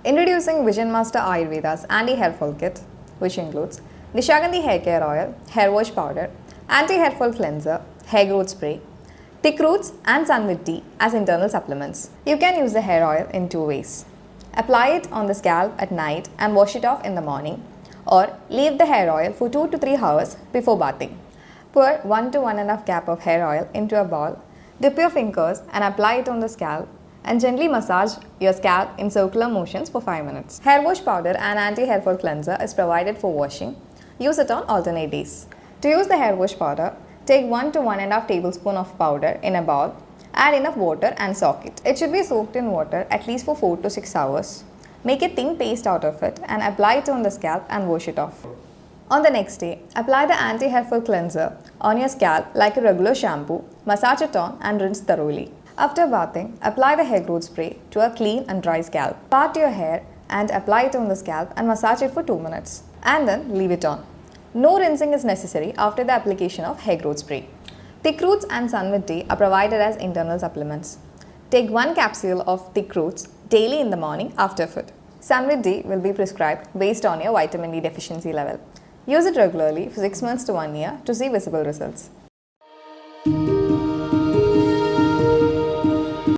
Introducing Vijayanmaster Ayurveda's Anti-Hairfall Kit, which includes Nishagandhi Hair Care Oil, Hair Wash Powder, Anti-Hairfall Cleanser, Hair Growth Spray, thick roots and sunlit tea as internal supplements. You can use the hair oil in two ways. Apply it on the scalp at night and wash it off in the morning, or leave the hair oil for 2 to 3 hours before bathing. Pour 1 to 1.5 cup of hair oil into a bowl, dip your fingers and apply it on the scalp and gently massage your scalp in circular motions for 5 minutes. Hair wash powder and anti-hairfall cleanser is provided for washing. Use it on alternate days. To use the hair wash powder, take 1 to 1.5 tablespoon of powder in a bowl. Add enough water and soak it. It should be soaked in water at least for 4 to 6 hours. Make a thin paste out of it and apply it on the scalp and wash it off. On the next day, apply the anti-hairfall cleanser on your scalp like a regular shampoo, massage it on and rinse thoroughly. After bathing, apply the hair growth spray to a clean and dry scalp. Part your hair and apply it on the scalp and massage it for 2 minutes. And then leave it on. No rinsing is necessary after the application of hair growth spray. Thick roots and sunlit tea are provided as internal supplements. Take 1 capsule of thick roots daily in the morning after food. Sunlit tea will be prescribed based on your vitamin D deficiency level. Use it regularly for 6 months to 1 year to see visible results.